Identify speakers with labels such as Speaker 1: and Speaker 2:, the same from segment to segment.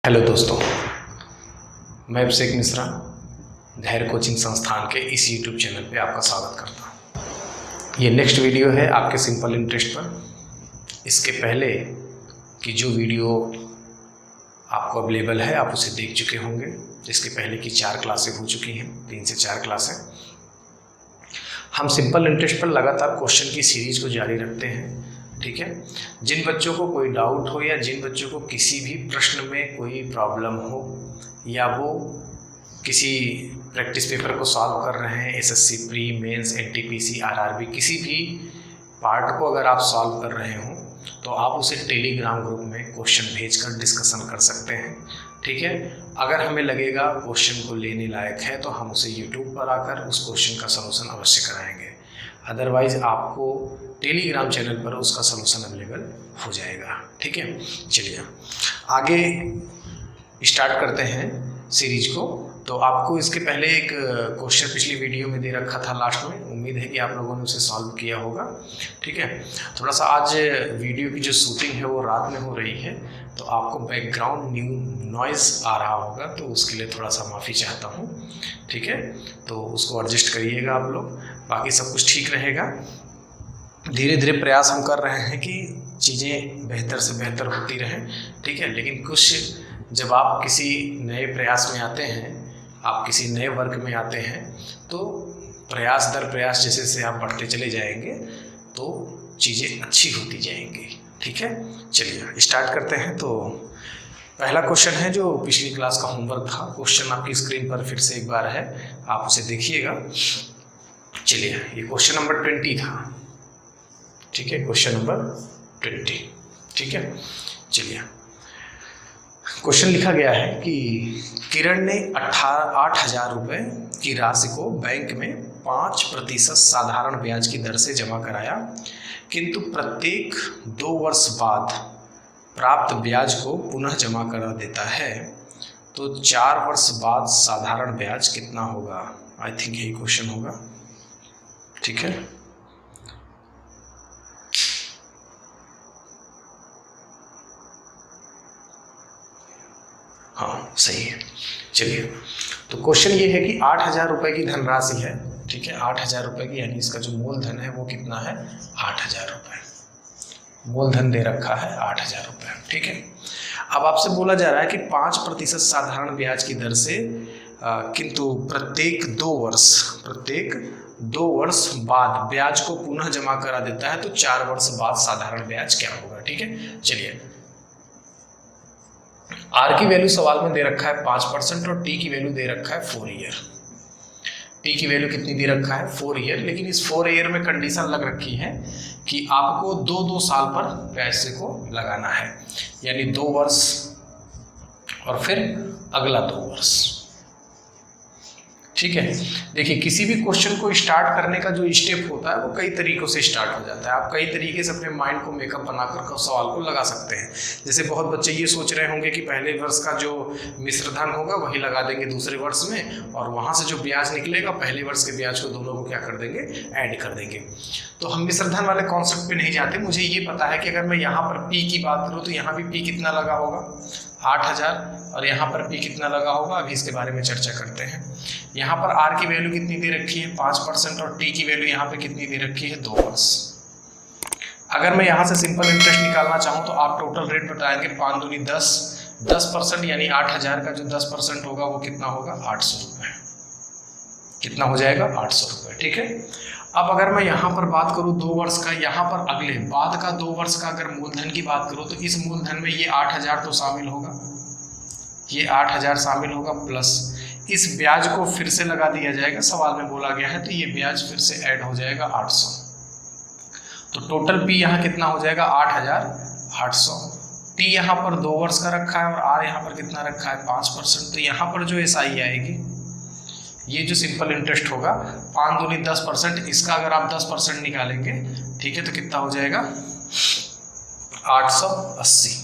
Speaker 1: Hello दोस्तों, मैं अभिषेक मिश्रा धैर्य कोचिंग संस्थान के इस यूट्यूब चैनल पे आपका स्वागत करता हूँ। ये नेक्स्ट वीडियो है आपके सिंपल इंटरेस्ट पर। इसके पहले की जो वीडियो आपको अवेलेबल है आप उसे देख चुके होंगे। इसके पहले की 4 क्लासें हो चुकी हैं, 3 से 4 क्लासें। हम सिंपल इंटरेस्ट पर लगातार क्वेश्चन की सीरीज को जारी रखते हैं, ठीक है। जिन बच्चों को कोई डाउट हो या जिन बच्चों को किसी भी प्रश्न में कोई प्रॉब्लम हो या वो किसी प्रैक्टिस पेपर को सॉल्व कर रहे हैं, SSC pre, mains, NTPC, RRB, किसी भी पार्ट को अगर आप सॉल्व कर रहे हो तो आप उसे टेलीग्राम ग्रुप में क्वेश्चन भेजकर डिस्कशन कर सकते हैं, ठीक है। अगर हमें लगेगा क्वेश्चन को लेने लायक है तो हम उसे यूट्यूब पर आकर उस क्वेश्चन का सलूशन अवश्य कराएंगे। अदरवाइज़ आपको टेलीग्राम चैनल पर उसका सलूशन अवेलेबल हो जाएगा, ठीक है। चलिए आगे स्टार्ट करते हैं सीरीज को। तो आपको इसके पहले एक क्वेश्चन पिछली वीडियो में दे रखा था लास्ट में, उम्मीद है कि आप लोगों ने उसे सॉल्व किया होगा, ठीक है। थोड़ा सा आज वीडियो की जो शूटिंग है वो रात में हो रही है तो आपको बैकग्राउंड नॉइज़ आ रहा होगा, तो उसके लिए थोड़ा सा माफ़ी चाहता हूँ, ठीक है। तो उसको एडजस्ट करिएगा आप लोग, बाकी सब कुछ ठीक रहेगा। धीरे धीरे प्रयास हम कर रहे हैं कि चीज़ें बेहतर से बेहतर होती रहें, ठीक है। लेकिन कुछ जब आप किसी नए प्रयास में आते हैं, आप किसी नए वर्क में आते हैं तो प्रयास दर प्रयास जैसे से आप बढ़ते चले जाएंगे तो चीज़ें अच्छी होती जाएंगी, ठीक है। चलिए स्टार्ट करते हैं। तो पहला क्वेश्चन है जो पिछली क्लास का होमवर्क था, क्वेश्चन आपकी स्क्रीन पर फिर से एक बार है, आप उसे देखिएगा। चलिए ये क्वेश्चन नंबर 20 था, ठीक है, क्वेश्चन नंबर 20, ठीक है। चलिए क्वेश्चन लिखा गया है कि किरण ने 8,000 रुपये की राशि को बैंक में 5% साधारण ब्याज की दर से जमा कराया, किंतु प्रत्येक 2 वर्ष बाद प्राप्त ब्याज को पुनः जमा करा देता है, तो 4 वर्ष बाद साधारण ब्याज कितना होगा। आई थिंक यही क्वेश्चन होगा, ठीक है। हाँ सही है। चलिए तो क्वेश्चन ये है कि 8,000 रुपये की धनराशि है, ठीक है। 8,000 रुपये की, यानी इसका जो मूलधन है वो कितना है, 8,000 रुपये मूलधन दे रखा है, 8,000 रुपये, ठीक है। अब आपसे बोला जा रहा है कि 5% साधारण ब्याज की दर से किंतु प्रत्येक 2 वर्ष बाद ब्याज को पुनः जमा करा देता है, तो 4 वर्ष बाद साधारण ब्याज क्या होगा, ठीक है। चलिए आर की वैल्यू सवाल में दे रखा है 5% और टी की वैल्यू दे रखा है 4 ईयर। टी की वैल्यू कितनी दे रखा है, 4 ईयर, लेकिन इस 4 ईयर में कंडीशन लग रखी है कि आपको 2-2 साल पर पैसे को लगाना है, यानी 2 वर्ष और फिर अगला 2 वर्ष, ठीक है। देखिए किसी भी क्वेश्चन को स्टार्ट करने का जो स्टेप होता है वो कई तरीकों से स्टार्ट हो जाता है। आप कई तरीके से अपने माइंड को मेकअप बनाकर सवाल को लगा सकते हैं। जैसे बहुत बच्चे ये सोच रहे होंगे कि पहले वर्ष का जो मिश्रधन होगा वही लगा देंगे दूसरे वर्ष में, और वहाँ से जो ब्याज निकलेगा पहले वर्ष के ब्याज को दोनों को क्या कर देंगे, ऐड कर देंगे। तो हम मिश्रधन वाले कॉन्सेप्ट पे नहीं जाते। मुझे ये पता है कि अगर मैं यहाँ पर पी की बात करूँ तो यहाँ भी पी कितना लगा होगा, 8,000, और यहाँ पर पी कितना लगा होगा, अभी इसके बारे में चर्चा करते हैं। यहाँ पर आर की वैल्यू कितनी दे रखी है, 5%, और टी की वैल्यू यहाँ पे कितनी दे रखी है, 2 वर्ष। अगर मैं यहाँ से सिंपल इंटरेस्ट निकालना चाहूँ तो आप टोटल रेट बताएंगे, 5 दूनी 10, 10%, यानी 8,000 का जो 10% होगा वो कितना होगा, 800 रुपये। कितना हो जाएगा, 800 रुपये, ठीक है। अब अगर मैं यहाँ पर बात करूँ 2 वर्ष का, यहाँ पर अगले बाद का 2 वर्ष का अगर मूलधन की बात करूँ तो इस मूलधन में ये 8,000 तो शामिल होगा, ये 8,000 शामिल होगा, प्लस इस ब्याज को फिर से लगा दिया जाएगा, सवाल में बोला गया है, तो ये ब्याज फिर से ऐड हो जाएगा 800। तो टोटल पी यहाँ कितना हो जाएगा, 8,800। टी यहाँ पर 2 वर्ष का रखा है और आर यहाँ पर कितना रखा है, 5%। तो यहाँ पर जो एसआई आएगी, ये जो सिंपल इंटरेस्ट होगा, 5 दूनी 10%, इसका अगर आप 10% निकालेंगे, ठीक है, तो कितना हो जाएगा, 880,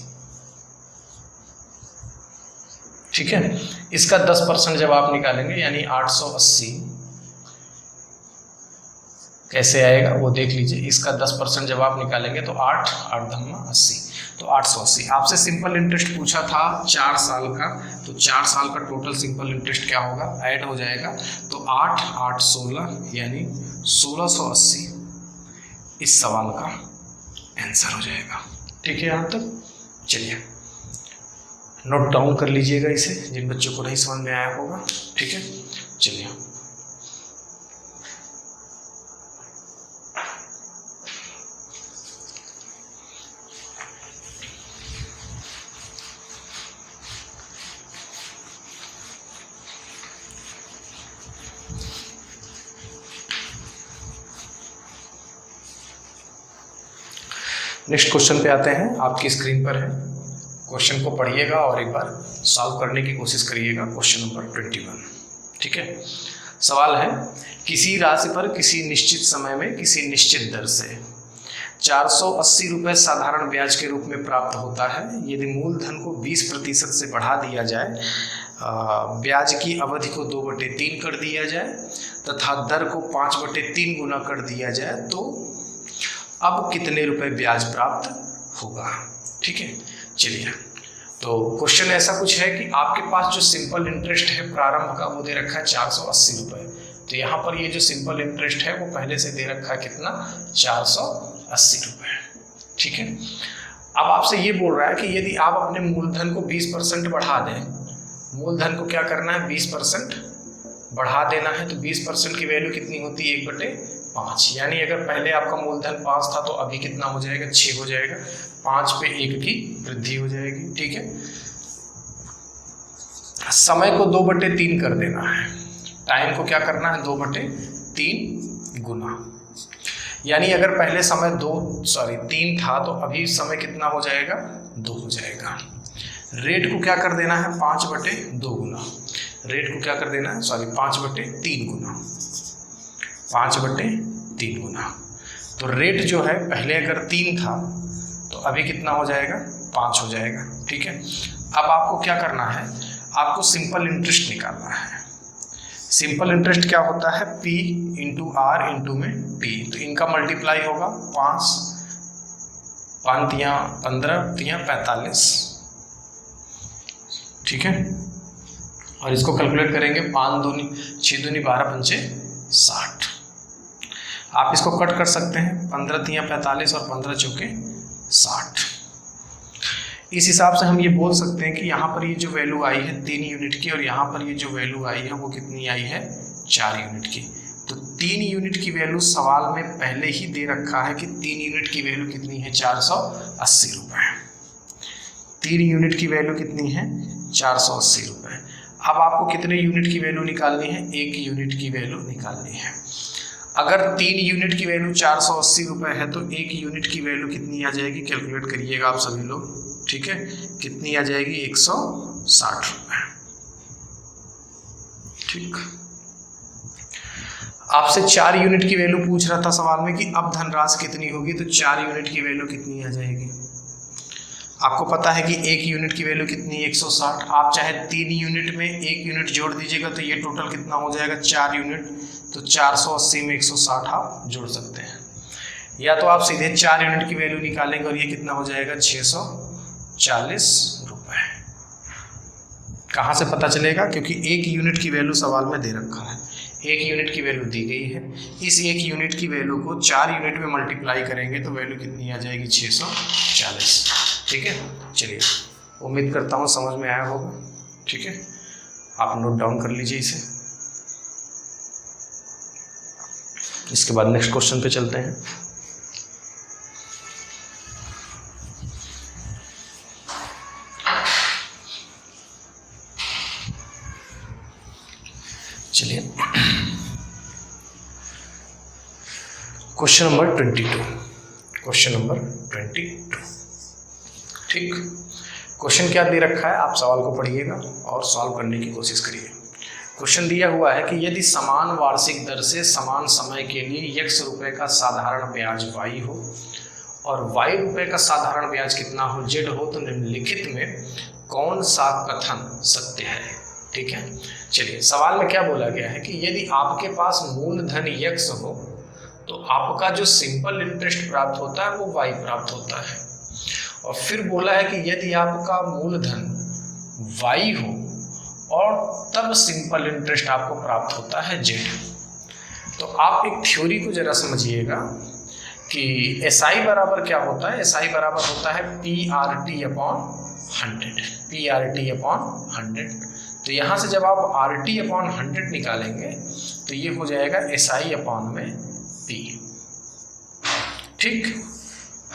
Speaker 1: ठीक है। इसका 10% जब आप निकालेंगे यानी 880 कैसे आएगा वो देख लीजिए। इसका 10% जब आप निकालेंगे तो 8 8 धम्मा 80, तो 880। आपसे सिंपल इंटरेस्ट पूछा था 4 साल का, तो 4 साल का टोटल सिंपल इंटरेस्ट क्या होगा, ऐड हो जाएगा, तो 8 8 16 यानी 1680 इस सवाल का आंसर हो जाएगा। ठीक है, यहाँ तक चलिए नोट डाउन कर लीजिएगा इसे, जिन बच्चों को नहीं समझ में आया होगा। ठीक है, चलिए नेक्स्ट क्वेश्चन पे आते हैं। आपकी स्क्रीन पर है, क्वेश्चन को पढ़िएगा और एक बार सॉल्व करने की कोशिश करिएगा। Question number 21। ठीक है, सवाल है किसी राशि पर किसी निश्चित समय में किसी निश्चित दर से 480 रुपये साधारण ब्याज के रूप में प्राप्त होता है। यदि मूलधन को 20% से बढ़ा दिया जाए, ब्याज की अवधि को 2/3 कर दिया जाए तथा दर को 5/3 गुना कर दिया जाए, तो अब कितने रुपए ब्याज प्राप्त होगा। ठीक है, चलिए तो क्वेश्चन ऐसा कुछ है कि आपके पास जो सिंपल इंटरेस्ट है प्रारंभ का वो दे रखा है 480 रुपये। तो यहाँ पर ये जो सिंपल इंटरेस्ट है वो पहले से दे रखा है कितना, 480 रुपये। ठीक है, अब आपसे ये बोल रहा है कि यदि आप अपने मूलधन को 20% बढ़ा दें, मूलधन को क्या करना है 20% बढ़ा देना है, तो 20% की वैल्यू कितनी होती है 1/5, यानी अगर पहले आपका मूलधन 5 था तो अभी कितना हो जाएगा 6 हो जाएगा, 5 पे 1 की वृद्धि हो जाएगी। ठीक है, समय को 2/3 कर देना है, टाइम को क्या करना है 2/3 गुना, यानी अगर पहले समय 3 था तो अभी समय कितना हो जाएगा 2 हो जाएगा। रेट को क्या कर देना है 5/2 गुना, रेट को क्या कर देना है 5/3 गुना, 5/3 गुना। तो रेट जो है पहले अगर 3 था तो अभी कितना हो जाएगा 5 हो जाएगा। ठीक है, अब आपको क्या करना है, आपको सिंपल इंटरेस्ट निकालना है। सिंपल इंटरेस्ट क्या होता है, P इंटू आर इंटू में T, तो इनका मल्टीप्लाई होगा 5 5 या 15 या 45। ठीक है, और इसको कैलकुलेट करेंगे 5 दूनी 6 दूनी 12 पंचे 60। आप इसको कट कर सकते हैं, 15 या 45 और 15 चौके 60। इस हिसाब से हम ये बोल सकते हैं कि यहाँ पर ये जो वैल्यू आई है 3 यूनिट की, और यहाँ पर ये जो वैल्यू आई है वो कितनी आई है 4 यूनिट की। तो 3 यूनिट की वैल्यू सवाल में पहले ही दे रखा है कि 3 यूनिट की वैल्यू कितनी है 480 रुपये। 3 यूनिट की वैल्यू कितनी है 480 रुपये। अब आपको कितने यूनिट की वैल्यू निकालनी है, 1 यूनिट की वैल्यू निकालनी है। अगर 3 यूनिट की वैल्यू 480 रुपये है तो 1 यूनिट की वैल्यू कितनी आ जाएगी, कैलकुलेट करिएगा आप सभी लोग। ठीक है, कितनी आ जाएगी 160 रुपये। ठीक, आपसे 4 यूनिट की वैल्यू पूछ रहा था सवाल में कि अब धनराशि कितनी होगी, तो 4 यूनिट की वैल्यू कितनी आ जाएगी। आपको पता है कि 1 यूनिट की वैल्यू कितनी है 160। आप चाहे 3 यूनिट में 1 यूनिट जोड़ दीजिएगा तो ये टोटल कितना हो जाएगा 4 यूनिट, तो 480 में 160 आप जोड़ सकते हैं, या तो आप सीधे 4 यूनिट की वैल्यू निकालेंगे और ये कितना हो जाएगा 640 रुपये। कहाँ से पता चलेगा, क्योंकि 1 यूनिट की वैल्यू सवाल में दे रखा है, 1 यूनिट की वैल्यू दी गई है। इस 1 यूनिट की वैल्यू को 4 यूनिट में मल्टीप्लाई करेंगे तो वैल्यू कितनी आ जाएगी 640। ठीक है, चलिए उम्मीद करता हूँ समझ में आया होगा। ठीक है, आप नोट डाउन कर लीजिए इसे। इसके बाद नेक्स्ट क्वेश्चन पे चलते हैं। चलिए क्वेश्चन नंबर 22, क्वेश्चन नंबर 22। ठीक, क्वेश्चन क्या दे रखा है, आप सवाल को पढ़िएगा और सॉल्व करने की कोशिश करिए। क्वेश्चन दिया हुआ है कि यदि समान वार्षिक दर से समान समय के लिए x रुपये का साधारण ब्याज y हो और y रुपये का साधारण ब्याज कितना हो z हो, तो निम्नलिखित में कौन सा कथन सत्य है। ठीक है, चलिए सवाल में क्या बोला गया है कि यदि आपके पास मूलधन x हो तो आपका जो सिंपल इंटरेस्ट प्राप्त होता है वो y प्राप्त होता है। और फिर बोला है कि यदि आपका मूलधन y हो और तब सिंपल इंटरेस्ट आपको प्राप्त होता है z। तो आप एक थ्योरी को जरा समझिएगा कि SI बराबर क्या होता है। SI बराबर होता है PRT अपॉन 100, PRT अपॉन 100। तो यहाँ से जब आप RT अपॉन 100 निकालेंगे तो ये हो जाएगा SI अपॉन में P। ठीक,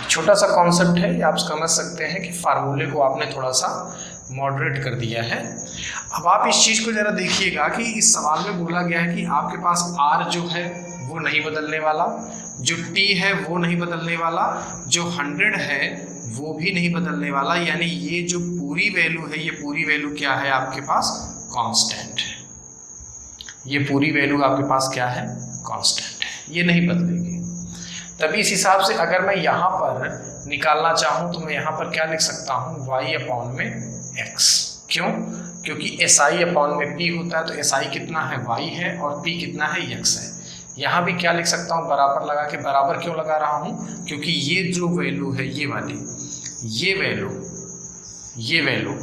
Speaker 1: छोटा सा कॉन्सेप्ट है, आप समझ सकते हैं कि फार्मूले को आपने थोड़ा सा मॉडरेट कर दिया है। अब आप इस चीज़ को ज़रा देखिएगा कि इस सवाल में बोला गया है कि आपके पास R जो है वो नहीं बदलने वाला, जो T है वो नहीं बदलने वाला, जो 100 है वो भी नहीं बदलने वाला, यानी ये जो पूरी वैल्यू है ये पूरी वैल्यू क्या है आपके पास, कांस्टेंट है। ये पूरी वैल्यू आपके पास क्या है, कांस्टेंट है, ये नहीं बदलेगी। तभी इस हिसाब से अगर मैं यहाँ पर निकालना चाहूँ तो मैं यहाँ पर क्या लिख सकता हूँ, y अपॉन में x। क्यों? क्योंकि SI अपॉन में P होता है, तो SI कितना है, y है, और P कितना है, x है। यहाँ भी क्या लिख सकता हूँ, बराबर लगा के। बराबर क्यों लगा रहा हूँ, क्योंकि ये जो वैल्यू है ये वाली, ये वैल्यू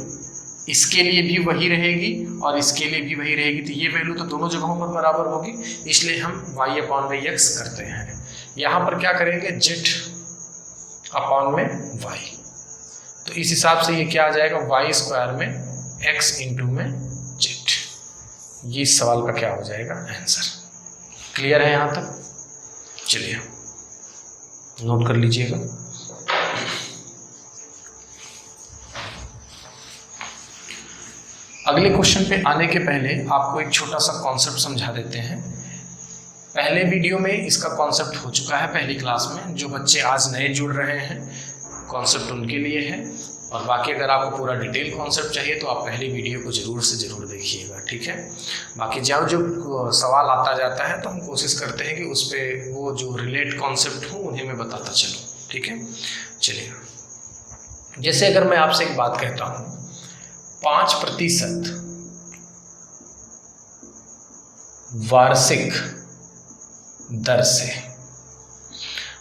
Speaker 1: इसके लिए भी वही रहेगी और इसके लिए भी वही रहेगी, तो ये वैल्यू तो दोनों जगहों पर बराबर होगी, इसलिए हम y अपॉन में x करते हैं। यहाँ पर क्या करेंगे, z अपॉन में y। तो इस हिसाब से ये क्या आ जाएगा, y स्क्वायर में x इंटू में z। ये इस सवाल का क्या हो जाएगा, आंसर। क्लियर है यहाँ तक? चलिए नोट कर लीजिएगा। अगले क्वेश्चन पे आने के पहले आपको एक छोटा सा कॉन्सेप्ट समझा देते हैं। पहले वीडियो में इसका कॉन्सेप्ट हो चुका है पहली क्लास में। जो बच्चे आज नए जुड़ रहे हैं कॉन्सेप्ट उनके लिए है, और बाकी अगर आपको पूरा डिटेल कॉन्सेप्ट चाहिए तो आप पहली वीडियो को ज़रूर से ज़रूर देखिएगा, ठीक है। बाकी जब जो सवाल आता जाता है तो हम कोशिश करते हैं कि उस पर वो जो रिलेट कॉन्सेप्ट हो उन्हें मैं बताता चलूँ, ठीक है। चलिए, जैसे अगर मैं आपसे एक बात कहता हूँ 5% वार्षिक दर से,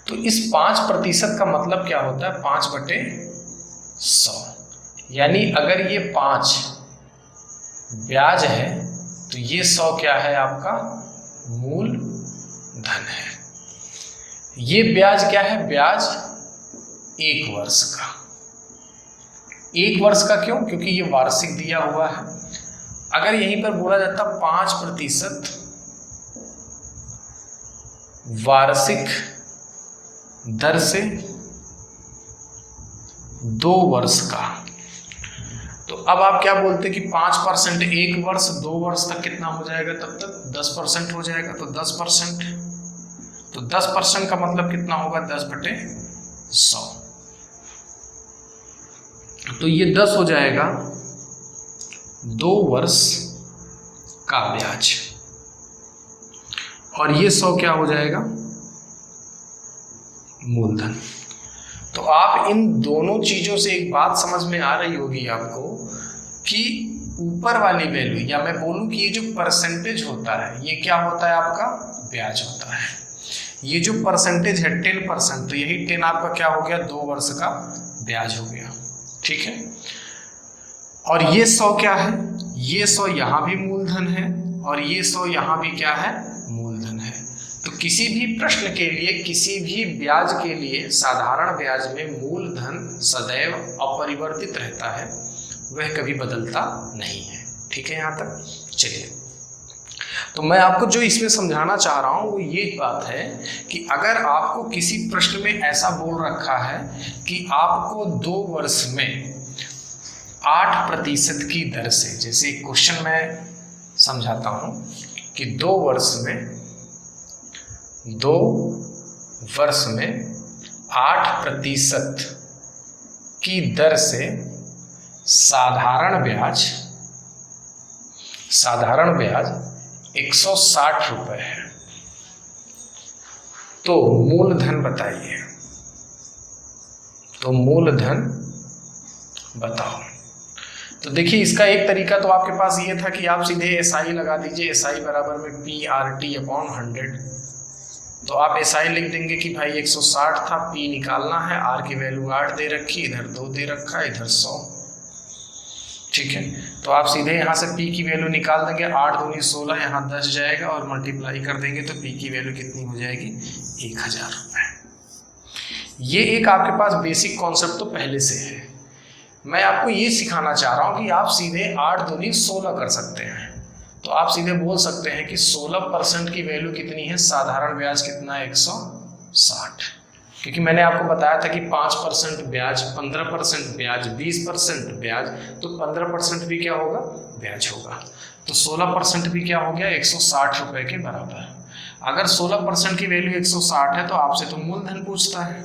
Speaker 1: तो इस 5% का मतलब क्या होता है, 5/100। यानी अगर ये 5 ब्याज है तो ये 100 क्या है, आपका मूल धन है। ये ब्याज क्या है, ब्याज 1 वर्ष का। 1 वर्ष का क्यों, क्योंकि ये वार्षिक दिया हुआ है। अगर यहीं पर बोला जाता 5% वार्षिक दर से 2 वर्ष का, तो अब आप क्या बोलते कि 5% 1 वर्ष, 2 वर्ष तक कितना हो जाएगा, तब तक 10% हो जाएगा। तो 10%, तो 10% का मतलब कितना होगा, 10/100। तो ये 10 हो जाएगा 2 वर्ष का ब्याज, और ये 100 क्या हो जाएगा, मूलधन। तो आप इन दोनों चीजों से एक बात समझ में आ रही होगी आपको कि ऊपर वाली वैल्यू, या मैं बोलूं कि ये जो परसेंटेज होता है ये क्या होता है, आपका ब्याज होता है। ये जो परसेंटेज है 10%, तो यही 10 आपका क्या हो गया, 2 वर्ष का ब्याज हो गया, ठीक है। और ये 100 क्या है, ये 100 यहाँ भी मूलधन है, और ये 100 यहाँ भी क्या है, मूलधन है। तो किसी भी प्रश्न के लिए, किसी भी ब्याज के लिए, साधारण ब्याज में मूलधन सदैव अपरिवर्तित रहता है, वह कभी बदलता नहीं है, ठीक है। यहाँ तक चलिए, तो मैं आपको जो इसमें समझाना चाह रहा हूँ वो ये बात है कि अगर आपको किसी प्रश्न में ऐसा बोल रखा है कि आपको 2 वर्ष में 8% की दर से, जैसे क्वेश्चन मैं समझाता हूँ कि 2 वर्ष में 8% की दर से साधारण ब्याज 160 रुपये है, तो मूलधन बताइए। तो मूलधन बताओ। तो देखिए, इसका एक तरीका तो आपके पास ये था कि आप सीधे SI लगा दीजिए। SI बराबर में PRT अपॉन 100। तो आप SI लिख देंगे कि भाई 160 था, P निकालना है, R की वैल्यू 8 दे रखी, इधर 2 दे रखा है, इधर 100। ठीक है, तो आप सीधे यहाँ से P की वैल्यू निकाल देंगे, 8 दूनी 16, यहाँ 10 जाएगा और मल्टीप्लाई कर देंगे तो P की वैल्यू कितनी हो जाएगी, 1000 रुपये। ये एक आपके पास बेसिक कॉन्सेप्ट तो पहले से है। मैं आपको ये सिखाना चाह रहा हूँ कि आप सीधे 8 दूनी 16 कर सकते हैं। तो आप सीधे बोल सकते हैं कि 16% की वैल्यू कितनी है, साधारण ब्याज कितना है, 160। क्योंकि मैंने आपको बताया था कि 5% ब्याज, 15% ब्याज, 20% ब्याज, तो 15% भी क्या होगा, ब्याज होगा। तो 16% भी क्या हो गया, 160 रुपये के बराबर। अगर 16% की वैल्यू 160 है तो आपसे तो मूलधन पूछता है,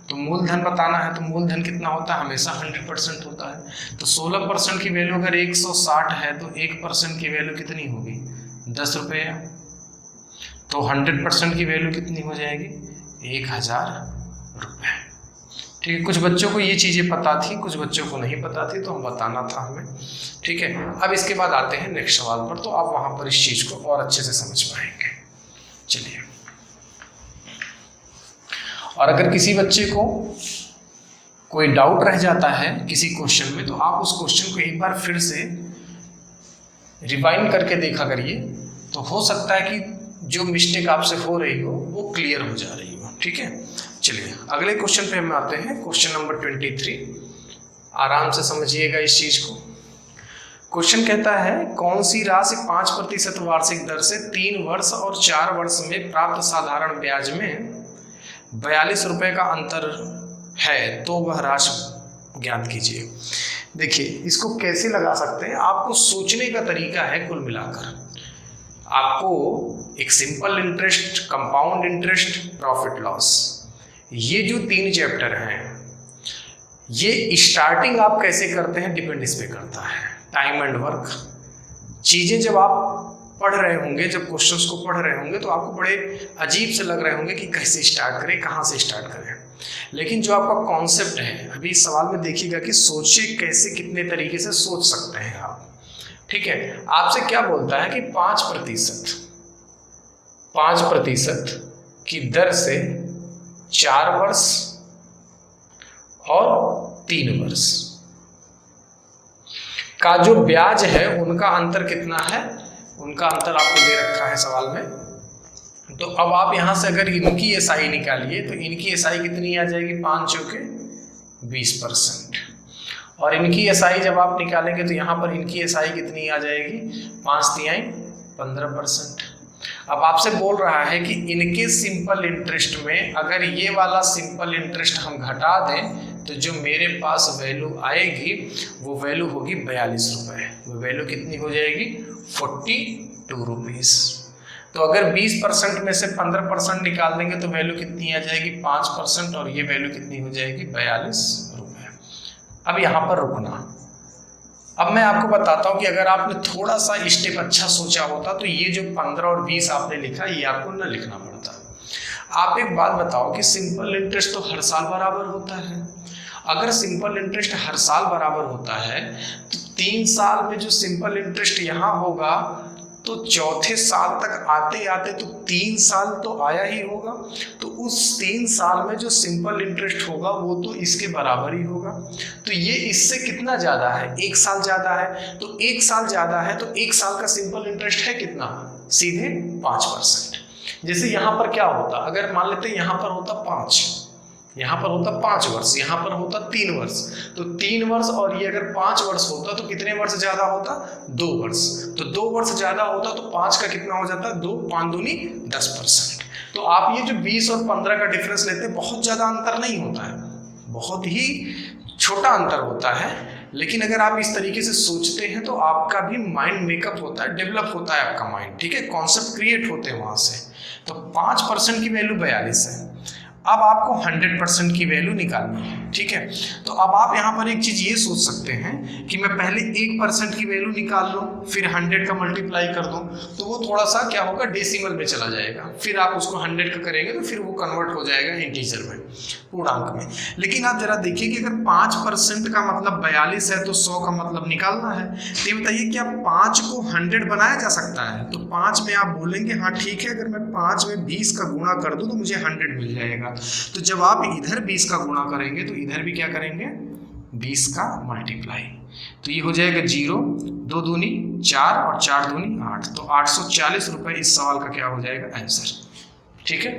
Speaker 1: तो मूलधन बताना है, तो मूलधन कितना होता है, हमेशा 100% होता है। तो 16% की वैल्यू अगर 160 है तो 1% की वैल्यू कितनी होगी, 10 रुपये। तो 100% की वैल्यू कितनी हो जाएगी, 1000 रुपये। ठीक है, कुछ बच्चों को ये चीज़ें पता थी, कुछ बच्चों को नहीं पता थी, तो हम बताना था हमें। ठीक है, अब इसके बाद आते हैं नेक्स्ट सवाल पर, तो आप वहाँ पर इस चीज़ को और अच्छे से समझ पाएंगे। चलिए, और अगर किसी बच्चे को कोई डाउट रह जाता है किसी क्वेश्चन में, तो आप उस क्वेश्चन को एक बार फिर से रिवाइंड करके देखा करिए, तो हो सकता है कि जो मिस्टेक आपसे हो रही हो वो क्लियर हो जा रही हो। ठीक है, चलिए अगले क्वेश्चन पे हम आते हैं, क्वेश्चन नंबर 23। आराम से समझिएगा इस चीज को। क्वेश्चन कहता है, कौन सी राशि 5% वार्षिक दर से 3 वर्ष और 4 वर्ष में प्राप्त साधारण ब्याज में 42 रुपये का अंतर है, तो वह राशि ज्ञात कीजिए। देखिए, इसको कैसे लगा सकते हैं, आपको सोचने का तरीका है। कुल मिलाकर आपको एक simple interest, compound interest, profit loss, ये जो 3 चैप्टर हैं, ये स्टार्टिंग आप कैसे करते हैं डिपेंड इस पे करता है। टाइम एंड वर्क, चीज़ें जब आप पढ़ रहे होंगे, जब क्वेश्चंस को पढ़ रहे होंगे, तो आपको बड़े अजीब से लग रहे होंगे कि कैसे स्टार्ट करें, कहाँ से स्टार्ट करें। लेकिन जो आपका कॉन्सेप्ट है, अभी इस सवाल में देखिएगा कि सोचिए कैसे, कितने तरीके से सोच सकते हैं आप। ठीक है, आपसे क्या बोलता है कि 5% की दर से 4 वर्ष और 3 वर्ष का जो ब्याज है उनका अंतर कितना है, उनका अंतर आपको दे रखा है सवाल में। तो अब आप यहां से अगर इनकी SI निकालिए तो इनकी SI कितनी आ जाएगी, 5 चौके 20%, और इनकी SI जब आप निकालेंगे तो यहाँ पर इनकी SI कितनी आ जाएगी, 5 तिहाई 15%। अब आपसे बोल रहा है कि इनके सिंपल इंटरेस्ट में अगर ये वाला सिंपल इंटरेस्ट हम घटा दें तो जो मेरे पास वैल्यू आएगी वो वैल्यू होगी 42 रुपये। वो वैल्यू कितनी हो जाएगी, 42 रुपीज़। तो अगर 20% में से 15% निकाल देंगे तो वैल्यू कितनी आ जाएगी, 5%, और ये वैल्यू कितनी हो जाएगी, 42 रुपये। अब यहाँ पर रुकना। अब मैं आपको बताता हूँ कि अगर आपने थोड़ा सा स्टेप अच्छा सोचा होता तो ये जो 15 और 20 आपने लिखा, ये आपको न लिखना पड़ता। आप एक बात बताओ कि सिंपल इंटरेस्ट तो हर साल बराबर होता है। अगर सिंपल इंटरेस्ट हर साल बराबर होता है तो 3 साल में जो सिंपल इंटरेस्ट यहाँ होगा तो चौथे साल तक आते आते तो 3 साल तो आया ही होगा। तो उस 3 साल में जो सिंपल इंटरेस्ट होगा वो तो इसके बराबर ही होगा। तो ये इससे कितना ज़्यादा है, 1 साल ज़्यादा है। तो 1 साल ज़्यादा है तो 1 साल का सिंपल इंटरेस्ट है कितना, सीधे 5%। जैसे यहाँ पर क्या होता, अगर मान लेते यहाँ पर होता 5, यहाँ पर होता 5 वर्ष, यहाँ पर होता 3 वर्ष। तो 3 वर्ष और ये अगर 5 वर्ष होता तो कितने वर्ष ज़्यादा होता, 2 वर्ष। तो 2 वर्ष ज़्यादा होता तो 5 का कितना हो जाता, 2, 5 दूनी 10%। तो आप ये जो 20 और 15 का डिफरेंस लेते हैं, बहुत ज़्यादा अंतर नहीं होता है, बहुत ही छोटा अंतर होता है। लेकिन अगर आप इस तरीके से सोचते हैं तो आपका भी माइंड मेकअप होता है, डेवलप होता है आपका माइंड। ठीक है, कॉन्सेप्ट क्रिएट होते हैं वहाँ से। तो 5% की वैल्यू 42 है। अब आपको 100% की वैल्यू निकालनी है। ठीक है। तो अब आप यहाँ पर एक चीज ये सोच सकते हैं कि मैं पहले 1% की वैल्यू निकाल लूँ, फिर 100 का मल्टीप्लाई कर दूँ, तो वो थोड़ा सा क्या होगा, डेसिमल में चला जाएगा। फिर आप उसको 100 का करेंगे तो फिर वो कन्वर्ट हो जाएगा इंटीजर में, पूर्णांक में। लेकिन आप जरा देखिए कि अगर 5% का मतलब 42 है तो 100 का मतलब निकालना है। तो ये बताइए क्या 5 को 100 बनाया जा सकता है? तो 5 में आप बोलेंगे हाँ ठीक है, अगर मैं 5 में 20 का गुणा कर दूं तो मुझे 100 मिल जाएगा। तो जब आप इधर 20 का गुणा करेंगे तो इधर भी क्या करेंगे, 20 का मल्टीप्लाई। तो ये हो जाएगा 0, 2 दूनी 4 और 4 दूनी 8, तो 840 रुपये इस सवाल का क्या हो जाएगा, आंसर। ठीक है,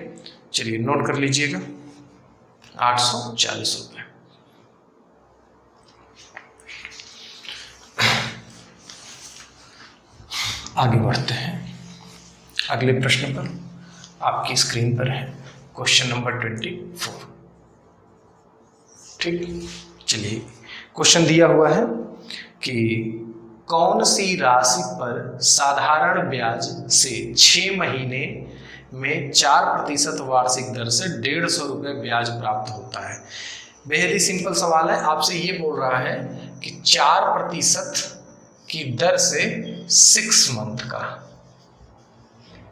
Speaker 1: चलिए नोट कर लीजिएगा, 840 रुपये। आगे बढ़ते हैं अगले प्रश्न पर। आपकी स्क्रीन पर है क्वेश्चन नंबर 24। ठीक, चलिए क्वेश्चन दिया हुआ है कि कौन सी राशि पर साधारण ब्याज से 6 महीने में 4% वार्षिक दर से 150 रुपये ब्याज प्राप्त होता है। बेहद ही सिंपल सवाल है, आपसे ये बोल रहा है कि 4% की दर से 6 मंथ का,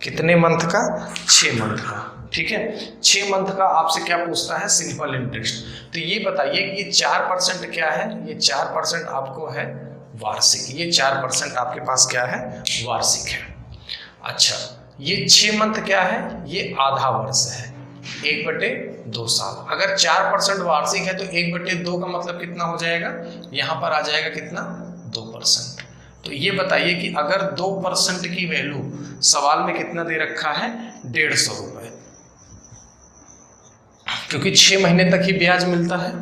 Speaker 1: कितने मंथ का, 6 मंथ का। ठीक है, 6 मंथ का आपसे क्या पूछता है, सिंपल इंटरेस्ट। तो ये बताइए कि ये 4% क्या है, ये 4% आपको है वार्षिक, ये 4% आपके पास क्या है, वार्षिक है। अच्छा, ये 6 मंथ क्या है, ये आधा वर्ष है, 1/2 साल। अगर 4% वार्षिक है तो 1/2 का मतलब कितना हो जाएगा, यहाँ पर आ जाएगा कितना, 2%। तो ये बताइए कि अगर 2% की वैल्यू सवाल में कितना दे रखा है, 150 रुपये, क्योंकि 6 महीने तक ही ब्याज मिलता है।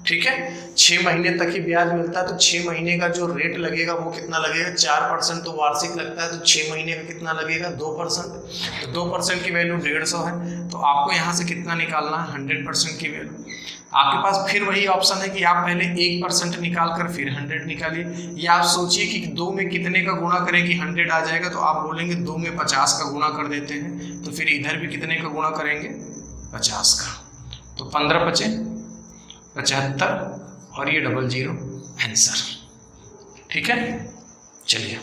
Speaker 1: ठीक है, 6 महीने तक ही ब्याज मिलता है, तो 6 महीने का जो रेट लगेगा वो कितना लगेगा, 4% तो वार्षिक लगता है, तो 6 महीने का कितना लगेगा, 2%। तो 2% की वैल्यू 150 है, तो आपको यहाँ से कितना निकालना है, 100% की वैल्यू। आपके पास फिर वही ऑप्शन है कि आप पहले 1% निकाल कर फिर 100 निकालिए, या आप सोचिए कि 2 में कितने का गुणा करें कि 100 आ जाएगा, तो आप बोलेंगे 2 में 50 का गुणा कर देते हैं, तो फिर इधर भी कितने का गुणा करेंगे, 50 का। तो 15 × 5 = 75 और ये 00 आंसर। ठीक है, चलिए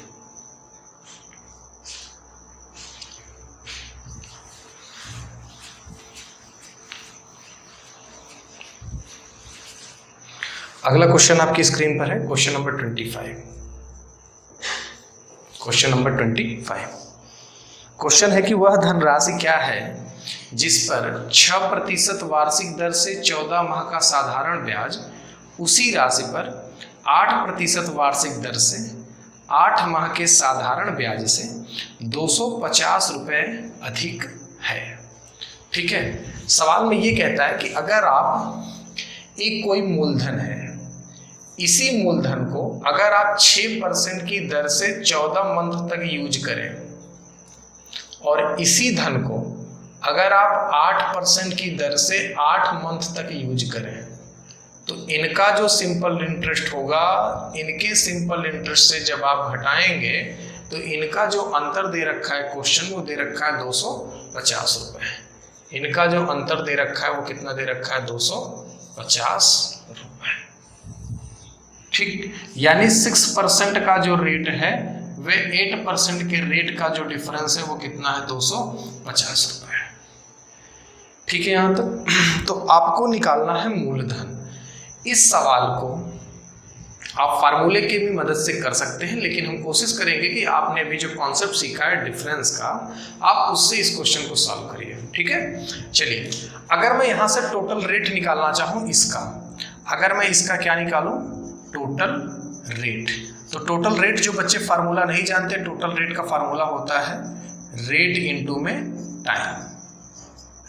Speaker 1: अगला क्वेश्चन आपकी स्क्रीन पर है, question number 25। Question number 25 question है कि वह धनराशि क्या है जिस पर 6% वार्षिक दर से 14 माह का साधारण ब्याज उसी राशि पर 8% वार्षिक दर से 8 माह के साधारण ब्याज से 250 रुपये अधिक है। ठीक है, सवाल में ये कहता है कि अगर आप एक कोई मूलधन है, इसी मूलधन को अगर आप 6% की दर से 14 मंथ तक यूज करें और इसी धन को अगर आप 8% की दर से 8 मंथ तक यूज करें, तो इनका जो सिंपल इंटरेस्ट होगा, इनके सिंपल इंटरेस्ट से जब आप घटाएंगे तो इनका जो अंतर दे रखा है क्वेश्चन, वो दे रखा है 250 रुपये। इनका जो अंतर दे रखा है वो कितना दे रखा है, 250 रुपये। ठीक, यानी 6% का जो रेट है वे 8% के रेट का जो डिफरेंस है वो कितना है, 250 रुपये। ठीक है, यहाँ तक। तो आपको निकालना है मूलधन। इस सवाल को आप फार्मूले की भी मदद से कर सकते हैं, लेकिन हम कोशिश करेंगे कि आपने अभी जो कॉन्सेप्ट सीखा है डिफरेंस का, आप उससे इस क्वेश्चन को सॉल्व करिए। ठीक है, चलिए अगर मैं यहाँ से टोटल रेट निकालना चाहूँ इसका, अगर मैं इसका क्या निकालूँ, टोटल रेट। तो टोटल रेट जो बच्चे फार्मूला नहीं जानते, टोटल रेट का फार्मूला होता है रेट इनटू में टाइम,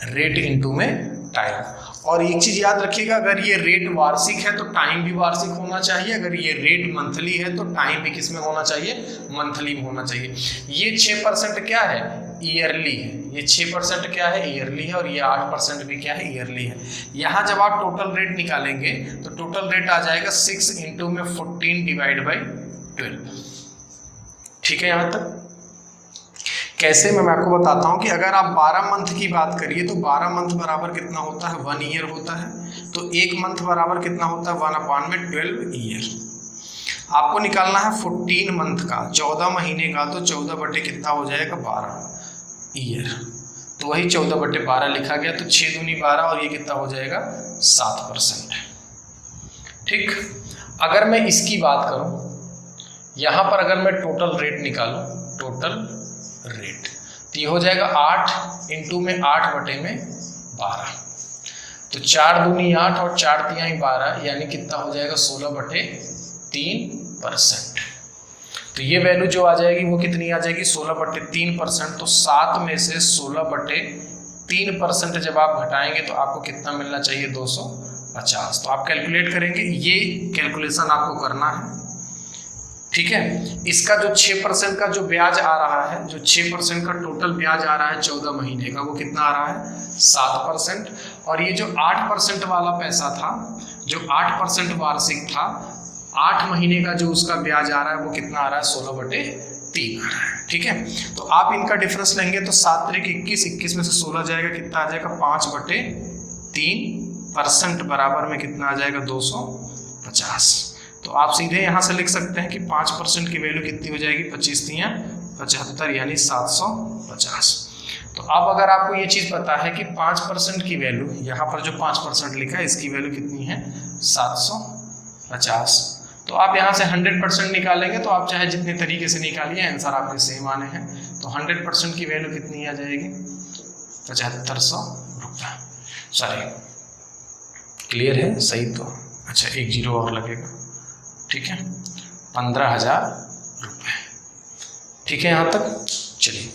Speaker 1: रेट इनटू में टाइम। और एक चीज याद रखिएगा, अगर ये रेट वार्षिक है तो टाइम भी वार्षिक होना चाहिए, अगर ये रेट मंथली है तो टाइम भी किस में होना चाहिए, मंथली में होना चाहिए। ये 6% क्या है, ईयरली है, ये 6% क्या है, ईयरली है, और ये 8% भी क्या है, ईयरली है। यहाँ जब आप टोटल रेट निकालेंगे तो टोटल रेट आ जाएगा 6 इंटू में 14 डिवाइड बाई 12। ठीक है, यहाँ तक कैसे मैं आपको बताता हूँ कि अगर आप 12 मंथ की बात करिए तो 12 मंथ बराबर कितना होता है, 1 ईयर होता है। तो 1 मंथ बराबर कितना होता है, 1/12 ईयर। आपको निकालना है 14 मंथ का, 14 महीने का, तो 14 बटे कितना हो जाएगा, 12 ईयर। तो वही 14/12 लिखा गया, तो 6 दूनी 12 और ये कितना हो जाएगा, 7%। ठीक, अगर मैं इसकी बात करूं, यहां पर अगर मैं टोटल रेट निकालूं, टोटल रेट, तो ये हो जाएगा 8 इंटू में 8/12, तो 4 दूनी 8 और 4 तिहाई 12, यानी कितना हो जाएगा, 16/3%। तो ये वैल्यू जो आ जाएगी वो कितनी आ जाएगी, 16/3%। तो 7 में से 16/3% जब आप घटाएंगे तो आपको कितना मिलना चाहिए, 250। तो आप कैलकुलेट करेंगे, ये कैलकुलेशन आपको करना है। ठीक है, इसका जो 6% का जो ब्याज आ रहा है, जो 6% का टोटल ब्याज आ रहा है 14 महीने का, वो कितना आ रहा है, 7%। और ये जो 8% वाला पैसा था, जो 8% वार्षिक था, 8 महीने का जो उसका ब्याज आ रहा है वो कितना आ रहा है, 16/3 आ रहा है। ठीक है, तो आप इनका डिफरेंस लेंगे तो 7 × 21, 21 में से 16 जाएगा, कितना आ जाएगा, 5/3% बराबर में कितना आ जाएगा, 250। तो आप सीधे यहाँ से लिख सकते हैं कि 5% की वैल्यू कितनी हो जाएगी, 25 तियां 75, यानी 750। तो अब अगर आपको ये चीज़ पता है कि 5% की वैल्यू, यहाँ पर जो 5% लिखा है इसकी वैल्यू कितनी है, 750, तो आप यहाँ से 100% निकालेंगे, तो आप चाहे जितने तरीके से निकालिए आंसर आपके सेम आने हैं। तो 100% की वैल्यू कितनी आ जाएगी, 7500 रुपये। सॉरी, क्लियर है, सही तो, अच्छा 1 जीरो और लगेगा। ठीक है, 15,000 रुपये। ठीक है, यहाँ तक चलिए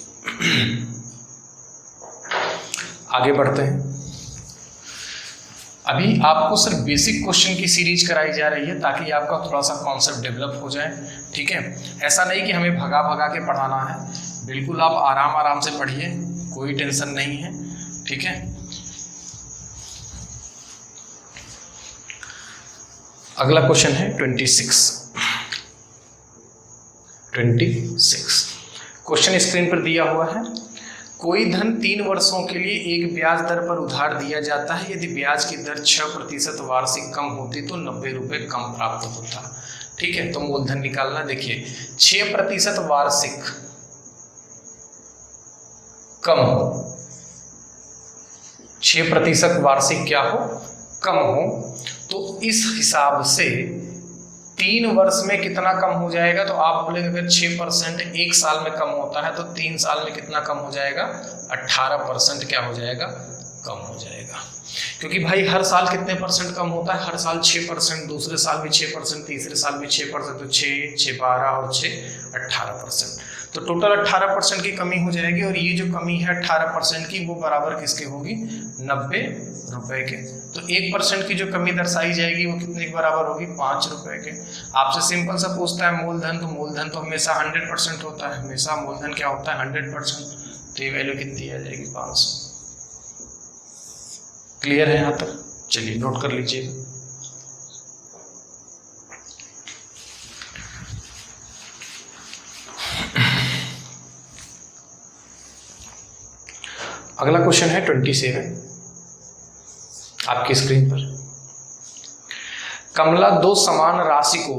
Speaker 1: आगे बढ़ते हैं। अभी आपको सिर्फ बेसिक क्वेश्चन की सीरीज कराई जा रही है ताकि आपका थोड़ा सा कॉन्सेप्ट डेवलप हो जाए। ठीक है, ऐसा नहीं कि हमें भगा भगा के पढ़ाना है, बिल्कुल आप आराम आराम से पढ़िए, कोई टेंशन नहीं है। ठीक है, अगला क्वेश्चन है 26। क्वेश्चन स्क्रीन पर दिया हुआ है, कोई धन 3 वर्षों के लिए एक ब्याज दर पर उधार दिया जाता है। यदि ब्याज की दर 6% वार्षिक कम होती तो 90 रुपये कम प्राप्त होता। ठीक है, तो मूलधन निकालना। देखिए 6% वार्षिक कम हो, 6% वार्षिक क्या हो, कम हो, तो इस हिसाब से 3 वर्ष में कितना कम हो जाएगा। तो आप बोलेंगे अगर 6% 1 साल में कम होता है तो 3 साल में कितना कम हो जाएगा, 18% क्या हो जाएगा, कम हो जाएगा। क्योंकि भाई हर साल कितने परसेंट कम होता है, हर साल 6%, दूसरे साल भी 6%, तीसरे साल भी 6%, तो 6, 6, 12 और 6, 18%। तो टोटल 18% की कमी हो जाएगी। और ये जो कमी है 18% की, वो बराबर किसके होगी, 90 रुपए के। तो 1% की जो कमी दर्शाई जाएगी वो कितने के बराबर होगी, 5 रुपए के। आपसे सिंपल सा पूछता है मूलधन, तो मूलधन तो हमेशा 100% होता है, हमेशा मूलधन क्या होता है, 100%। तो ये वैल्यू कितनी आ जाएगी, 500। क्लियर है यहाँ तक, चलिए नोट कर लीजिए। अगला क्वेश्चन है 27 आपकी स्क्रीन पर। कमला 2 समान राशि को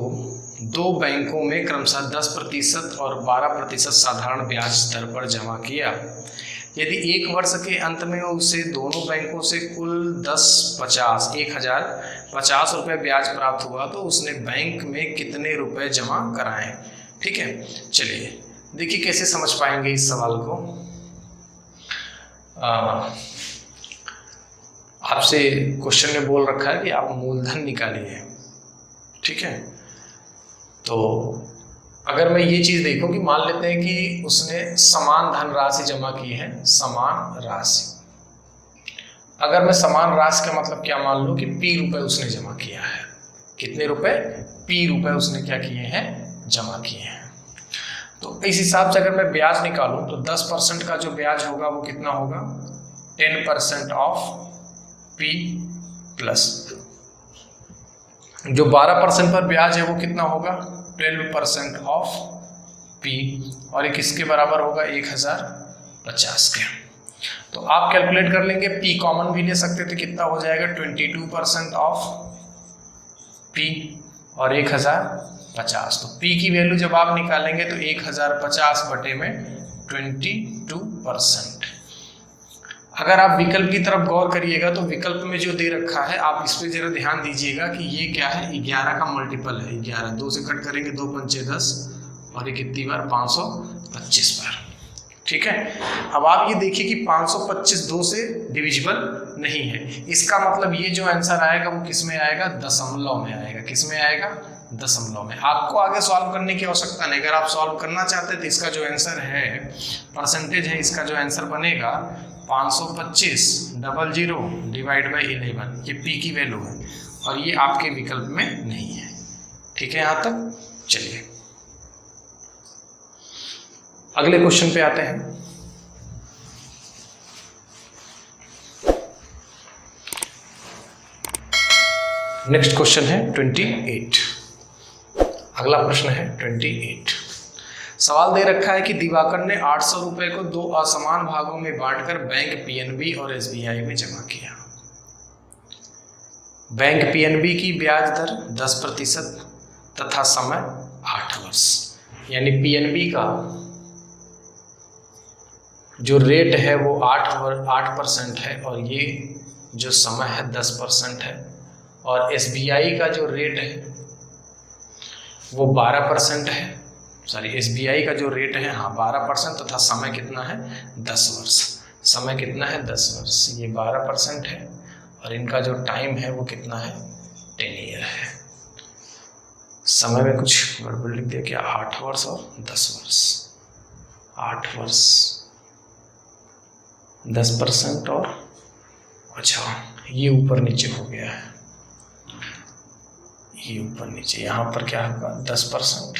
Speaker 1: 2 बैंकों में क्रमशः 10% और 12% साधारण ब्याज दर पर जमा किया। यदि 1 वर्ष के अंत में उसे दोनों बैंकों से कुल 1050 रुपये ब्याज प्राप्त हुआ तो उसने बैंक में कितने रुपए जमा कराए। ठीक है, चलिए देखिए कैसे समझ पाएंगे इस सवाल को। आपसे क्वेश्चन में बोल रखा है कि आप मूलधन निकालिए। ठीक है, तो अगर मैं ये चीज़ देखूं कि मान लेते हैं कि उसने समान धनराशि जमा की है, समान राशि। अगर मैं समान राशि का मतलब क्या मान लूँ कि P रुपए उसने जमा किया है। कितने रुपए, P रुपए उसने क्या किए हैं, जमा किए हैं। तो इस हिसाब से अगर मैं ब्याज निकालूं तो 10% का जो ब्याज होगा वो कितना होगा, 10% ऑफ P प्लस जो 12% पर ब्याज है वो कितना होगा, 12% ऑफ P, और ये किसके बराबर होगा 1050 के। तो आप कैलकुलेट कर लेंगे, P कॉमन भी ले सकते तो कितना हो जाएगा 22% ऑफ P और 1050। तो P की वैल्यू जब आप निकालेंगे तो 1050 बटे में 22%। अगर आप विकल्प की तरफ गौर करिएगा तो विकल्प में जो दे रखा है आप इस पे जरा ध्यान दीजिएगा कि ये क्या है, 11 का मल्टीपल है 11, 2 से कट करेंगे 2 पंचे 10 और ये कितनी बार 525 बार। ठीक है, अब आप ये देखिए कि 525 2 से डिविजिबल नहीं है, इसका मतलब ये जो आंसर आएगा वो किस में आएगा, दशमलव में आएगा। किस में आएगा, दशमलव में। आपको आगे सॉल्व करने की आवश्यकता नहीं, अगर आप सॉल्व करना चाहते हैं तो इसका जो आंसर है परसेंटेज है, इसका जो आंसर बनेगा 525 00 डिवाइड बाई 11, ये P की वैल्यू है और ये आपके विकल्प में नहीं है। ठीक है यहाँ तक। चलिए अगले क्वेश्चन पे आते हैं। नेक्स्ट क्वेश्चन है 28। अगला प्रश्न है 28। सवाल दे रखा है कि दिवाकर ने 800 रुपए को 2 असमान भागों में बांटकर बैंक पीएनबी और एसबीआई में जमा किया। बैंक पीएनबी की ब्याज दर 10% तथा समय 8 वर्ष। यानी पीएनबी का जो रेट है वो 8% है और ये जो समय है 10% है, और एसबीआई का जो रेट है वो 12% है। सॉरी, एसबीआई का जो रेट है 12% तथा समय कितना है 10 वर्ष। समय कितना है 10 वर्ष, ये 12% है और इनका जो टाइम है वो कितना है 10 ईयर है। समय में कुछ गड़बड़ लिख दिया क्या, 8 वर्ष और 10 वर्ष। 8 वर्ष 10% और अच्छा ये ऊपर नीचे हो गया है, ये ऊपर नीचे, यहाँ पर क्या होगा 10%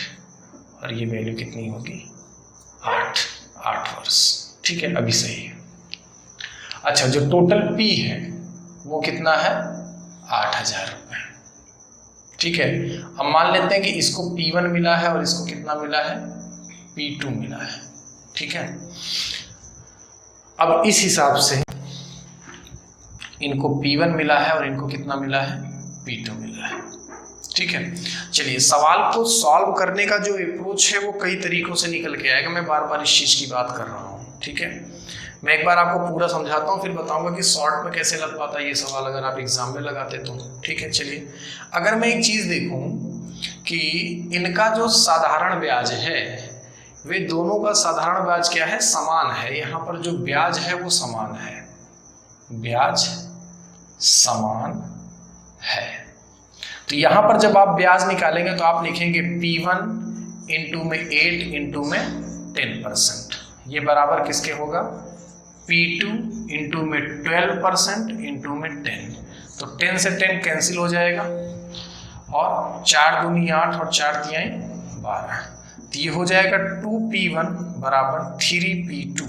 Speaker 1: और ये वैल्यू कितनी होगी 8 वर्ष। ठीक है, अभी सही है। अच्छा, जो टोटल P है वो कितना है 8000 रुपये। ठीक है, अब मान लेते हैं कि इसको P1 मिला है और इसको कितना मिला है P2 मिला है। ठीक है, अब इस हिसाब से इनको P1 मिला है और इनको कितना मिला है P2 मिला है। ठीक है, चलिए सवाल को सॉल्व करने का जो अप्रोच है वो कई तरीकों से निकल के आएगा। मैं बार बार इस चीज़ की बात कर रहा हूँ। ठीक है, मैं एक बार आपको पूरा समझाता हूँ, फिर बताऊंगा कि शॉर्ट में कैसे लग पाता है ये सवाल अगर आप एग्जाम में लगाते तो। ठीक है, चलिए अगर मैं एक चीज़ देखूँ कि इनका जो साधारण ब्याज है वे दोनों का साधारण ब्याज क्या है, समान है। यहाँ पर जो ब्याज है वो समान है, ब्याज समान है। तो यहाँ पर जब आप ब्याज निकालेंगे तो आप लिखेंगे P1 इंटू में 8 इंटू में 10%, ये बराबर किसके होगा P2 इंटू में 12% इंटू में 10। तो 10 से 10 कैंसिल हो जाएगा और 4 दूनी 8 और 4 तिहाई 12, तो ये हो जाएगा 2P1 बराबर 3P2।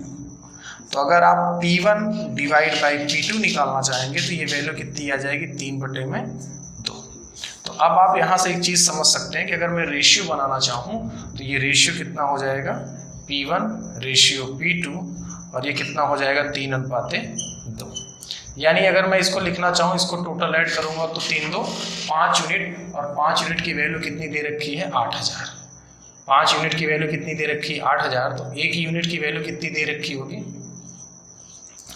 Speaker 1: तो अगर आप P1 डिवाइड बाई P2 निकालना चाहेंगे तो ये वैल्यू कितनी आ जाएगी 3/2। तो अब आप यहाँ से एक चीज़ समझ सकते हैं कि अगर मैं रेशियो बनाना चाहूँ तो ये रेशियो कितना हो जाएगा P1 रेशियो P2 और ये कितना हो जाएगा 3:2। यानी अगर मैं इसको लिखना चाहूँ, इसको टोटल ऐड करूँगा तो 3 2 5 यूनिट, और 5 यूनिट की वैल्यू कितनी दे रखी है 8000। 5 यूनिट की वैल्यू कितनी दे रखी है 8000, तो 1 यूनिट की वैल्यू कितनी दे रखी होगी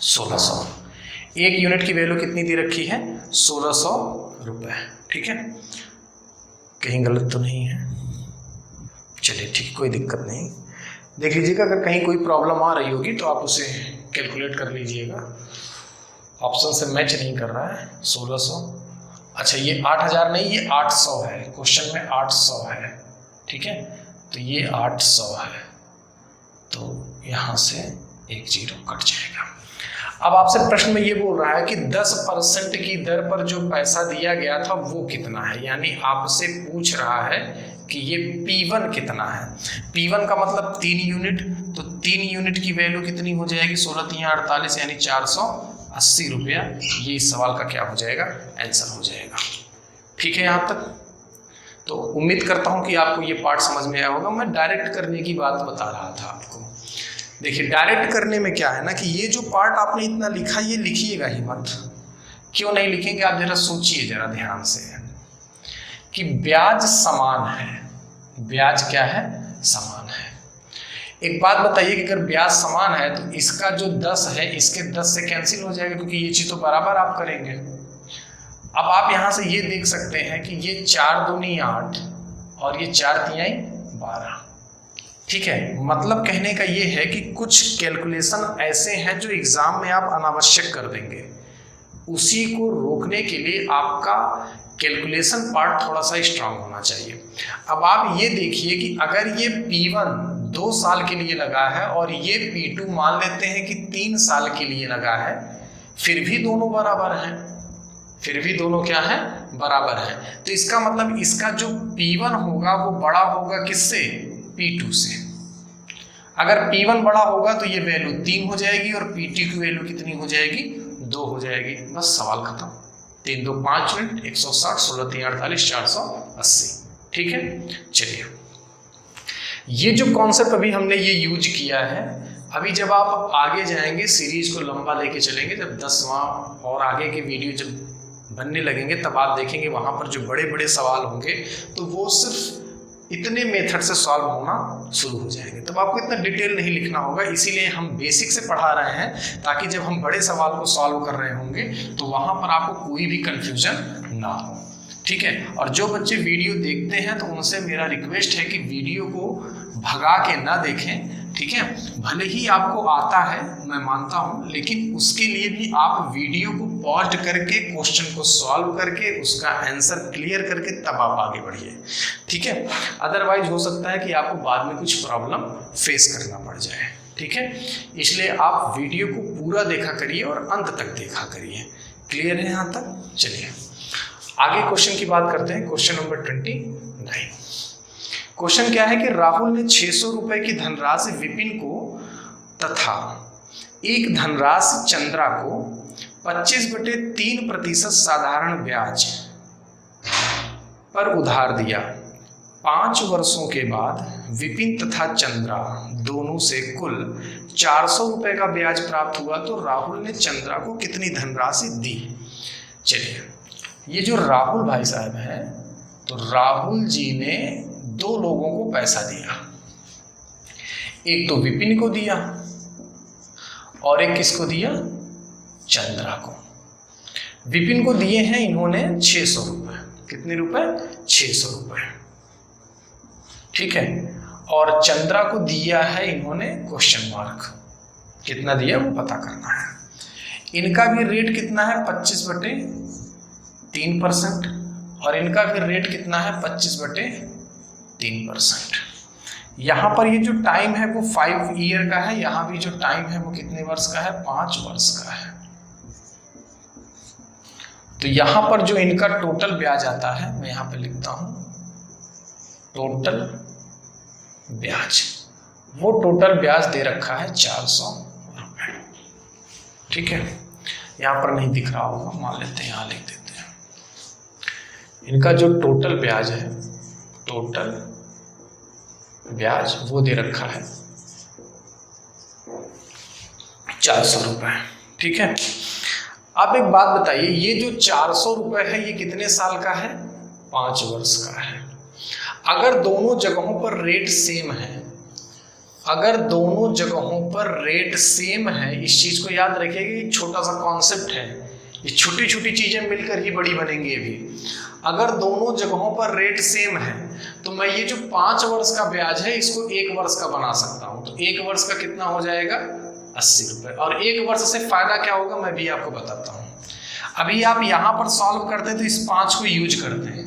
Speaker 1: 1600। 1 यूनिट की वैल्यू कितनी दे रखी है 1600 रुपये। ठीक है, कहीं गलत तो नहीं है, चलिए ठीक, कोई दिक्कत नहीं। देख लीजिएगा अगर कहीं कोई प्रॉब्लम आ रही होगी तो आप उसे कैलकुलेट कर लीजिएगा। ऑप्शन से मैच नहीं कर रहा है 1600। अच्छा, ये 8000 नहीं, ये 800 है, क्वेश्चन में 800 है। ठीक है, तो ये 800 है, तो यहाँ से 1 0 कट जाएगा। अब आपसे प्रश्न में ये बोल रहा है कि 10% की दर पर जो पैसा दिया गया था वो कितना है, यानी आपसे पूछ रहा है कि ये P1 कितना है। P1 का मतलब 3 यूनिट, तो 3 यूनिट की वैल्यू कितनी हो जाएगी 16 3 48 यानी 480 रुपया। ये इस सवाल का क्या हो जाएगा आंसर हो जाएगा। ठीक है यहाँ तक। तो उम्मीद करता हूँ कि आपको ये पार्ट समझ में आया होगा। मैं डायरेक्ट करने की बात बता रहा था आपको। देखिए डायरेक्ट करने में क्या है ना कि ये जो पार्ट आपने इतना लिखा ये लिखिएगा ही मत। क्यों नहीं लिखेंगे आप जरा सोचिए जरा ध्यान से कि ब्याज समान है। ब्याज क्या है? समान है। एक बात बताइए कि अगर ब्याज समान है तो इसका जो 10 है इसके 10 से कैंसिल हो जाएगा, क्योंकि ये चीज तो बराबर आप करेंगे। अब आप यहां से ये देख सकते हैं कि ये 4 दूनी 8 और ये 4 तिहाई 12। ठीक है, मतलब कहने का ये है कि कुछ कैलकुलेशन ऐसे हैं जो एग्जाम में आप अनावश्यक कर देंगे। उसी को रोकने के लिए आपका कैलकुलेशन पार्ट थोड़ा सा स्ट्रांग होना चाहिए। अब आप ये देखिए कि अगर ये P1 2 साल के लिए लगा है और ये P2 मान लेते हैं कि 3 साल के लिए लगा है, फिर भी दोनों बराबर हैं। फिर भी दोनों क्या है? बराबर है। तो इसका मतलब इसका जो P1 होगा वो बड़ा होगा किससे? P2 से। अगर P1 बड़ा होगा तो ये वैल्यू 3 हो जाएगी और P2 की वैल्यू कितनी हो जाएगी? 2 हो जाएगी। बस सवाल खत्म। 3 2 5 मिनट, 160, 16 3 48, 480। ठीक है, चलिए ये जो कॉन्सेप्ट अभी हमने ये यूज किया है, अभी जब आप आगे जाएंगे सीरीज को लंबा लेके चलेंगे, जब 10वां और आगे के वीडियो जब बनने लगेंगे तब आप देखेंगे वहां पर जो बड़े बड़े सवाल होंगे तो वो सिर्फ इतने मेथड से सॉल्व होना शुरू हो जाएंगे। तब आपको इतना डिटेल नहीं लिखना होगा, इसीलिए हम बेसिक से पढ़ा रहे हैं ताकि जब हम बड़े सवाल को सॉल्व कर रहे होंगे तो वहां पर आपको कोई भी कंफ्यूजन ना हो। ठीक है, और जो बच्चे वीडियो देखते हैं तो उनसे मेरा रिक्वेस्ट है कि वीडियो को भगा के ना देखें। ठीक है, भले ही आपको आता है मैं मानता हूं, लेकिन उसके लिए भी आप वीडियो को पॉज करके क्वेश्चन को सॉल्व करके उसका आंसर क्लियर करके तब आप आगे बढ़िए। ठीक है, अदरवाइज हो सकता है कि आपको बाद में कुछ प्रॉब्लम फेस करना पड़ जाए। ठीक है, इसलिए आप वीडियो को पूरा देखा करिए और अंत तक देखा करिए। क्लियर है यहाँ तक? चलिए आगे क्वेश्चन की बात करते हैं। Question number 29। क्वेश्चन क्या है कि राहुल ने 600 रुपए की धनराशि विपिन को तथा एक धनराशि चंद्रा को 25/3% साधारण ब्याज पर उधार दिया। 5 वर्षों के बाद विपिन तथा चंद्रा दोनों से कुल 400 रुपए का ब्याज प्राप्त हुआ तो राहुल ने चंद्रा को कितनी धनराशि दी? चलिए ये जो राहुल भाई साहब हैं तो राहुल जी ने 2 लोगों को पैसा दिया। एक तो विपिन को दिया और एक किसको दिया? चंद्रा को। विपिन को दिए हैं इन्होंने 600 रुपए। कितने रुपए? 600 रुपए। ठीक है, और चंद्रा को दिया है इन्होंने क्वेश्चन मार्क। कितना दिया वो पता करना है। इनका भी रेट कितना है? 25/3% और इनका भी रेट कितना है? 25/3%। यहाँ पर ये जो टाइम है वो 5 ईयर का है, यहाँ भी जो टाइम है वो कितने वर्ष का है? 5 वर्ष का है। तो यहाँ पर जो इनका टोटल ब्याज आता है मैं यहाँ पे लिखता हूं टोटल ब्याज। वो टोटल ब्याज दे रखा है 400 रुपए। ठीक है, यहाँ पर नहीं दिख रहा होगा, मान लेते हैं यहाँ लिख देते हैं। इनका जो टोटल ब्याज है, टोटल ब्याज वो दे रखा है 400 रुपए। ठीक है, अब एक बात बताइए, ये जो 400 रुपए है ये कितने साल का है? 5 वर्ष का है। अगर दोनों जगहों पर रेट सेम है, अगर दोनों जगहों पर रेट सेम है, इस चीज को याद रखिएगा, एक छोटा सा कॉन्सेप्ट है, ये छोटी छोटी चीजें मिलकर ही बड़ी बनेंगी। अभी अगर दोनों जगहों पर रेट सेम है तो मैं ये जो 5 वर्ष का ब्याज है इसको 1 वर्ष का बना सकता हूं। तो 1 वर्ष का कितना हो जाएगा? 80 रुपए। और 1 वर्ष से फायदा क्या होगा मैं भी आपको बताता हूं। अभी आप यहां पर सॉल्व करते हैं तो इस 5 को यूज करते हैं,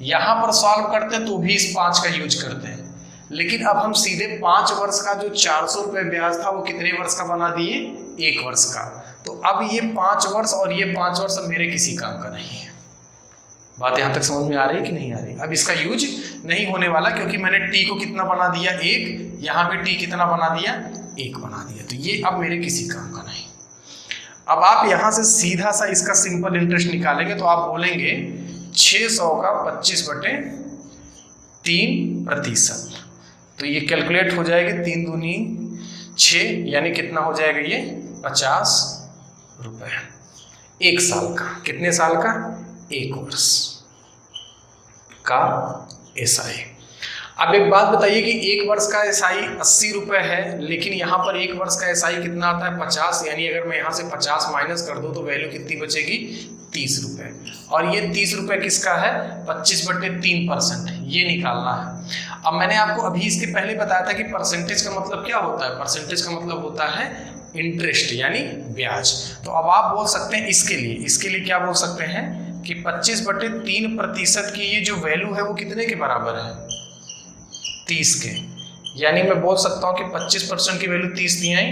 Speaker 1: यहां पर सॉल्व करते हैं तो भी इस 5 का यूज करते हैं, लेकिन अब हम सीधे 5 वर्ष का जो 400 रुपए ब्याज था वो कितने वर्ष का बना दिए? 1 वर्ष का। तो अब ये 5 वर्ष और ये 5 वर्ष अब मेरे किसी काम का नहीं है। बात यहां तक समझ में आ रही है कि नहीं आ रही? अब इसका यूज नहीं होने वाला, क्योंकि मैंने टी को कितना बना दिया? 1। यहां पे टी कितना बना दिया? 1 बना दिया। तो ये अब मेरे किसी काम का नहीं। अब आप यहां से सीधा सा इसका सिंपल इंटरेस्ट निकालेंगे तो आप बोलेंगे 600 का 25/3 3%। तो ये कैलकुलेट हो जाएगी 3 दूनी 6, यानी कितना हो जाएगा ये 50 रुपये 1 साल का। कितने साल का? 1 वर्ष का SI। अब एक बात बताइए कि 1 वर्ष का SI 80 रुपये है, लेकिन यहाँ पर 1 वर्ष का SI कितना आता है 50, यानी अगर मैं यहाँ से 50 माइनस कर दूँ तो वैल्यू कितनी बचेगी 30 रुपये। और ये 30 रुपये किसका है? 25/3%, ये निकालना है। अब मैंने आपको अभी इसके पहले बताया था कि परसेंटेज का मतलब क्या होता है। परसेंटेज का मतलब होता है इंटरेस्ट यानी ब्याज। तो अब आप बोल सकते हैं इसके लिए क्या बोल सकते हैं कि 25/3% की ये जो वैल्यू है वो कितने के बराबर है? 30 के। यानी मैं बोल सकता हूँ कि 25% की वैल्यू 30 दी आई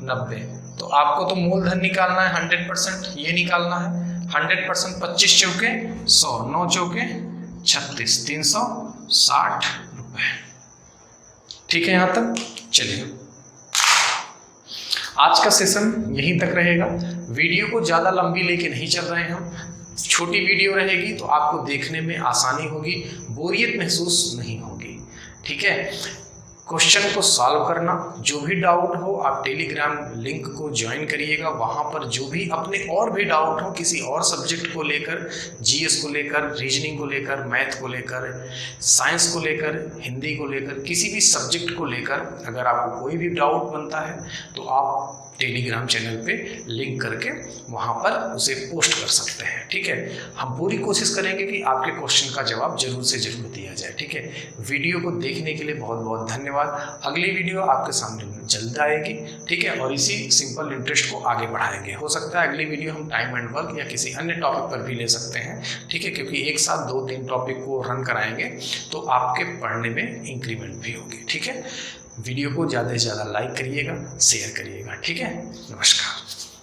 Speaker 1: 90। तो आपको तो मूलधन निकालना है 100%, ये निकालना है 100%। 25 चौके 100, 9 चौके 36, 360 रुपये। ठीक है यहाँ तक? चलिए आज का सेशन यहीं तक रहेगा। वीडियो को ज़्यादा लंबी लेके नहीं चल रहे हैं हम, छोटी वीडियो रहेगी तो आपको देखने में आसानी होगी, बोरियत महसूस नहीं होगी। ठीक है, क्वेश्चन को सॉल्व करना, जो भी डाउट हो आप टेलीग्राम लिंक को ज्वाइन करिएगा। वहाँ पर जो भी अपने और भी डाउट हो किसी और सब्जेक्ट को लेकर, जीएस को लेकर, रीजनिंग को लेकर, मैथ को लेकर, साइंस को लेकर, हिंदी को लेकर, किसी भी सब्जेक्ट को लेकर अगर आपको कोई भी डाउट बनता है तो आप टेलीग्राम चैनल पे लिंक करके वहाँ पर उसे पोस्ट कर सकते हैं। ठीक है, हम पूरी कोशिश करेंगे कि आपके क्वेश्चन का जवाब जरूर से जरूर दिया जाए। ठीक है, वीडियो को देखने के लिए बहुत बहुत धन्यवाद। अगली वीडियो आपके सामने जल्द आएगी। ठीक है, और इसी सिंपल इंटरेस्ट को आगे बढ़ाएंगे। हो सकता है अगली वीडियो हम टाइम एंड वर्क या किसी अन्य टॉपिक पर भी ले सकते हैं। ठीक है, क्योंकि एक साथ 2-3 टॉपिक को रन कराएंगे तो आपके पढ़ने में इंक्रीमेंट भी होगी। ठीक है, वीडियो को ज़्यादा से ज़्यादा लाइक करिएगा, शेयर करिएगा। ठीक है, नमस्कार।